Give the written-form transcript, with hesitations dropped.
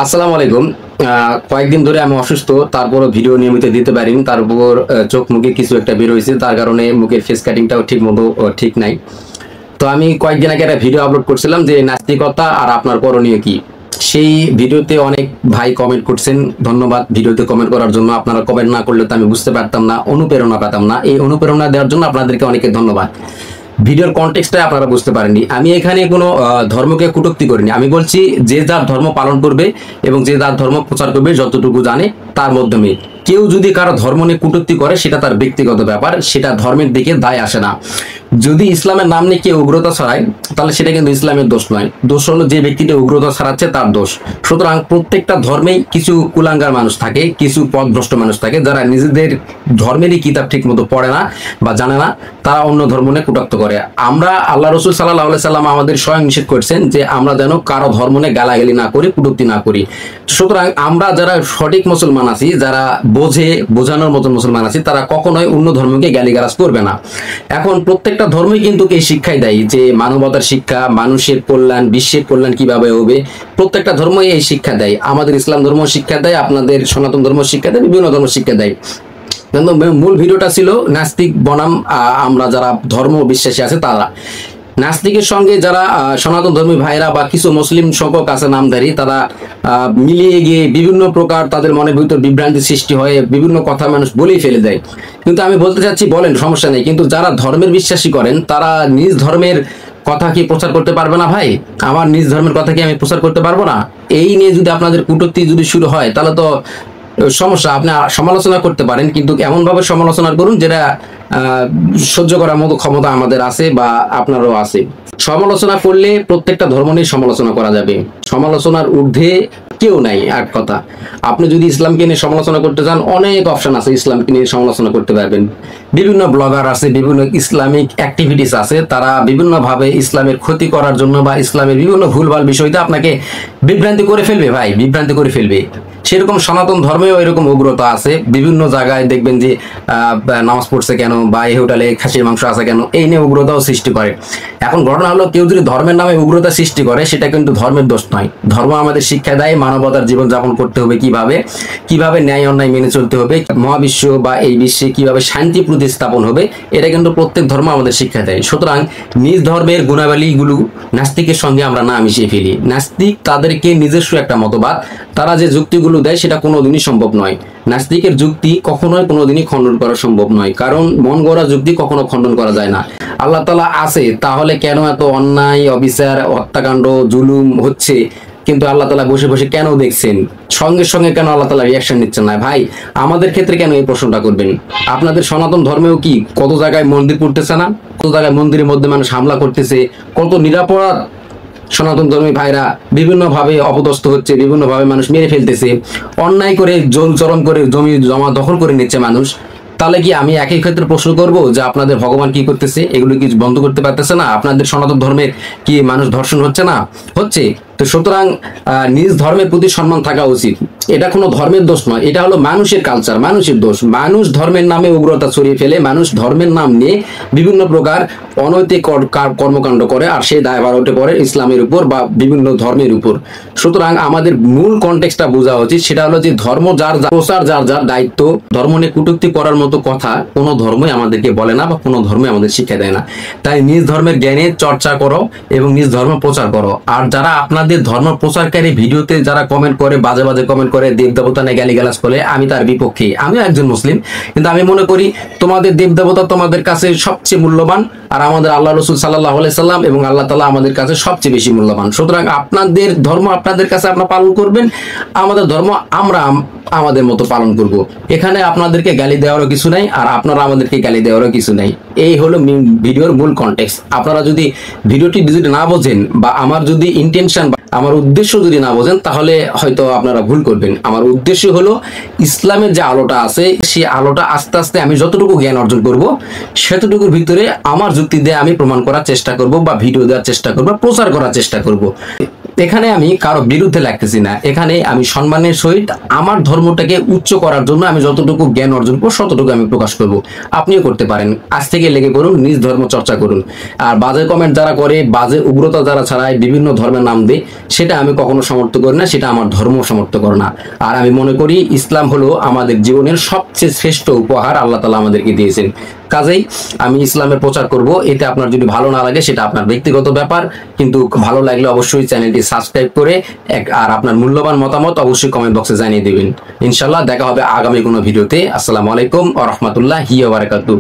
আসসালামু আলাইকুম। কয়েকদিন ধরে আমি অসুস্থ, তারপরও ভিডিও নিয়মিত দিতে পারিনি। তার উপর চোখ মুখে কিছু একটা বের হয়েছে, তার কারণে মুখের ফেস কাটিংটাও ঠিক মতো ঠিক নাই। তো আমি কয়েকদিন আগে একটা ভিডিও আপলোড করছিলাম যে নাস্তিকতা আর আপনার করণীয় কি। সেই ভিডিওতে অনেক ভাই কমেন্ট করছেন, ধন্যবাদ ভিডিওতে কমেন্ট করার জন্য। আপনারা কমেন্ট না করলে তো আমি বুঝতে পারতাম না, অনুপ্রেরণা পেতাম না। এই অনুপ্রেরণা দেওয়ার জন্য আপনাদেরকে অনেকে ধন্যবাদ। ভিডিওর কনটেক্সটটা আপনারা বুঝতে পারেননি। আমি এখানে কোনো ধর্মকে কটূক্তি করিনি। আমি বলছি যে যার ধর্ম পালন করবে এবং যে যার ধর্ম প্রচার করবে যতটুকু জানে তার মাধ্যমে। কেউ যদি কারো ধর্ম নিয়ে কটূক্তি করে সেটা তার ব্যক্তিগত ব্যাপার, সেটা ধর্মের দিকে দায় আসে না। যদি ইসলামের নাম নিয়ে কেউ উগ্রতা ছড়ায় তাহলে সেটা কিন্তু ইসলামের দোষ নয়, দোষ হলো যে ব্যক্তিটা উগ্রতা ছড়াচ্ছে তার দোষ। সুতরাং প্রত্যেকটা ধর্মেই কিছু কুলাঙ্গার মানুষ থাকে, কিছু পথভ্রষ্ট মানুষ থাকে, যারা নিজেদের ধর্মেরই কিতাব ঠিক মতো পড়ে না বা জানে না, তারা অন্য ধর্ম নিয়ে কটাক্ত করে। আমরা আল্লাহ রসুল সাল্লাহ সাল্লাম আমাদের স্বয়ং নিষেধ করছেন যে আমরা যেন কারো ধর্ম নিয়ে গালাগালি না করি, কটূক্তি না করি। সুতরাং আমরা যারা সঠিক মুসলমান আছি, যারা বোঝানোর মতন মুসলমান আছি, তারা কখনোই অন্য ধর্মকে গালিগালাজ করবে না। এখন প্রত্যেকটা ধর্মই কিন্তু এই শিক্ষাই দেয় যে মানবতার শিক্ষা, মানুষের কল্যাণ, বিশ্বের কল্যাণ কিভাবে হবে, প্রত্যেকটা ধর্মই এই শিক্ষা দেয়। আমাদের ইসলাম ধর্ম শিক্ষা দেয়, আপনাদের সনাতন ধর্ম শিক্ষা দেয়, বিভিন্ন ধর্ম শিক্ষা দেয়। কিন্তু মূল ভিডিওটা ছিল নাস্তিক বনাম আমরা যারা ধর্ম বিশ্বাসী আছে তারা। নাস্তিকের সঙ্গে যারা সনাতন ধর্মী ভাইরা বা কিছু মুসলিম সংখ্যক আছে নামধারী, তারা মিলিয়ে গিয়ে বিভিন্ন প্রকার তাদের মনের ভিতর বিভ্রান্তি সৃষ্টি হয়, বিভিন্ন কথা মানুষ বলেই ফেলে দেয়। কিন্তু আমি বলতে চাচ্ছি, বলেন, সমস্যা নেই, কিন্তু যারা ধর্মের বিশ্বাসী করেন তারা নিজ ধর্মের কথা কি প্রচার করতে পারবে না? ভাই, আমার নিজ ধর্মের কথা কি আমি প্রচার করতে পারবো না? এই নিয়ে যদি আপনাদের কটূক্তি যদি শুরু হয় তাহলে তো সমস্যা। আপনি সমালোচনা করতে পারেন, কিন্তু এমন ভাবে সমালোচনা করুন যেটা সহ্য করার মতো ক্ষমতা আমাদের আছে বা আপনারও আছে। সমালোচনা করলে প্রত্যেকটা ধর্ম নিয়ে সমালোচনা করা যাবে, সমালোচনার ঊর্ধ্বে কেউ নাই। এক কথা, আপনি যদি ইসলামকে নিয়ে সমালোচনা করতে চান, অনেক অপশন আছে, ইসলামকে নিয়ে সমালোচনা করতে পারবেন। বিভিন্ন ব্লগার আছে, বিভিন্ন ইসলামিক অ্যাক্টিভিটিস আছে, তারা বিভিন্নভাবে ইসলামের ক্ষতি করার জন্য বা ইসলামের বিভিন্ন ভুলভাল বিষয়তে আপনাকে বিভ্রান্তি করে ফেলবে। ভাই, বিভ্রান্তি করে ফেলবে। সেরকম সনাতন ধর্মেও এরকম উগ্রতা আছে। বিভিন্ন জায়গায় দেখবেন যে নামাজ পড়ছে কেন বা এই হোটেলে খাসির মাংস আছে কেন, এই নিয়ে উগ্রতাও সৃষ্টি করে। এখন ঘটনা হলো, কেউ যদি ধর্মের নামে উগ্রতা সৃষ্টি করে সেটা কিন্তু ধর্মের দোষ নয়। ধর্ম আমাদের শিক্ষা দেয় মানবতার জীবন যাপন করতে হবে কিভাবে, কিভাবে ন্যায় অন্যায় মেনে চলতে হবে, মহাবিশ্ব বা এই বিশ্বে কিভাবে শান্তি প্রতিস্থাপন হবে, এটা কিন্তু প্রত্যেক ধর্ম আমাদের শিক্ষা দেয়। সুতরাং নিজ ধর্মের গুণাবলীগুলো নাস্তিকের সঙ্গে আমরা না মিশিয়ে ফেলি। নাস্তিক তাদেরকে নিজস্ব একটা মতবাদ, তারা যে যুক্তিগুলো দেয় সেটা কোনোদিনই সম্ভব নয়। নাস্তিকের যুক্তি কখনোই কোনোদিনই খণ্ডন করা সম্ভব নয়, কারণ মন গড়া যুক্তি কখনো খণ্ডন করা যায় না। আল্লাহ তাআলা আছে, তাহলে কেন এত অন্যায়, অবিচার, হত্যাকাণ্ড, জুলুম হচ্ছে? কিন্তু আল্লাহ তাআলা বসে বসে কেন দেখছেন? সঙ্গে সঙ্গে কেন আল্লাহ তাআলা রিয়াকশন নিচ্ছেন না? ভাই, আমাদের ক্ষেত্রে কেন এই প্রশ্নটা করবেন? আপনাদের সনাতন ধর্মেও কি কত জায়গায় মন্দির পড়তেছে না? কত জায়গায় মন্দিরের মধ্যে মানুষ হামলা করতেছে? কত নিরাপরাধ সনাতন ধর্মী ভাইরা বিভিন্নভাবে অপদস্থ হচ্ছে, বিভিন্নভাবে মানুষ মেরে ফেলতেছে, অন্যায় করে জোর করে জমি জমা দখল করে নিচ্ছে মানুষ। তাহলে কি আমি একই ক্ষেত্রে প্রশ্ন করব যে আপনাদের ভগবান কি করতেছে? এগুলো কি বন্ধ করতে পারতেছে না? আপনাদের সনাতন ধর্মের কি মানুষ ধর্ষণ হচ্ছে না? হচ্ছে। তো সুতরাং নিজ ধর্মের প্রতি সম্মান থাকা উচিত। এটা কোনো ধর্মের দোষ নয়, এটা হলো মানুষের কালচার, মানুষের দোষ। মানুষ ধর্মের নামে উগ্রতা ছড়িয়ে ফেলে, মানুষ ধর্মের নাম নিয়ে বিভিন্ন প্রকার অনৈতিক কর্মকাণ্ড করে, আর সেই দায়ভার উঠে পড়ে ইসলামের উপর বা বিভিন্ন ধর্মের উপর। সুতরাং আমাদের মূল কনটেক্সটটা বোঝা উচিত, সেটা হলো যে ধর্ম যার প্রচার, যার যার দায়িত্ব। ধর্ম নিয়ে কটূক্তি করার মতো কথা কোনো ধর্মই আমাদেরকে বলে না বা কোনো ধর্মই আমাদের শিক্ষা দেয় না। তাই নিজ ধর্মের জ্ঞানের চর্চা করো এবং নিজ ধর্ম প্রচার করো। আর যারা আপনাদের ধর্ম প্রচারকারী ভিডিওতে যারা কমেন্ট করে, বাজে বাজে কমেন্ট করে, দেব দেবতা নিয়ে গালিগালাজ করে, আমি তার বিপক্ষে। আমিও একজন মুসলিম, কিন্তু আমি মনে করি তোমাদের দেব দেবতা তোমাদের কাছে সবচেয়ে মূল্যবান, আর আমাদের আল্লাহ রসুল সাল্লাল্লাহু আলাইহি সাল্লাম এবং আল্লাহ তাআলা আমাদের কাছে সবচেয়ে বেশি মূল্যবান। সুতরাং আপনাদের ধর্ম আপনাদের কাছে আপনারা পালন করবেন, আমাদের ধর্ম আমরা আমাদের মতো পালন করব। এখানে আপনাদেরকে গালি দেওয়ারও কিছু নাই, আর আপনারা আমাদেরকে গালি দেওয়ারও কিছু নাই। এই হলো ভিডিওর মূল কনটেক্সট। আপনারা যদি ভিডিওটি যদি না বোঝেন বা আমার যদি ইন্টেনশন, আমার উদ্দেশ্য যদি না বোঝেন, তাহলে হয়তো আপনারা ভুল করবেন। আমার উদ্দেশ্য হলো ইসলামের যে আলোটা আছে, সেই আলোটা আস্তে আস্তে আমি যতটুকু জ্ঞান অর্জন করব, সেতটুকুর ভিতরে আমার যুক্তি দিয়ে আমি প্রমাণ করার চেষ্টা করব বা ভিডিও দেওয়ার চেষ্টা করব, প্রচার করার চেষ্টা করব। এখানে আমি কারো বিরুদ্ধে লাগতেছি না, এখানে আমি সম্মানের সহিত আমার ধর্মটাকে উচ্চ করার জন্য আমি যতটুকু জ্ঞান অর্জন করব ততটুকু আমি প্রকাশ করব। আপনিও করতে পারেন, আজ থেকে লেগে পড়ুন, নিজ ধর্ম চর্চা করুন। আর বাজে কমেন্ট যারা করে, বাজে উগ্রতা যারা ছড়ায়, বিভিন্ন ধর্মের নাম দিয়ে, সেটা আমি কখনো সমর্থন করি না, সেটা আমার ধর্ম সমর্থন করে না। আর আমি মনে করি ইসলাম হলো আমাদের জীবনের সবচেয়ে শ্রেষ্ঠ উপহার আল্লাহ তাআলা আমাদেরকে দিয়েছেন। কাজেই আমি ইসলামের প্রচার করব। এতে আপনার যদি ভালো না লাগে সেটা আপনার ব্যক্তিগত ব্যাপার, কিন্তু ভালো লাগলে অবশ্যই চ্যানেলটি সাবস্ক্রাইব করে আর আপনার মূল্যবান মতামত অবশ্যই কমেন্ট বক্সে জানিয়ে দিবেন। ইনশাআল্লাহ দেখা হবে আগামী কোনো ভিডিওতে। আসসালামু আলাইকুম ওয়া রাহমাতুল্লাহি ওয়া বারাকাতুহু।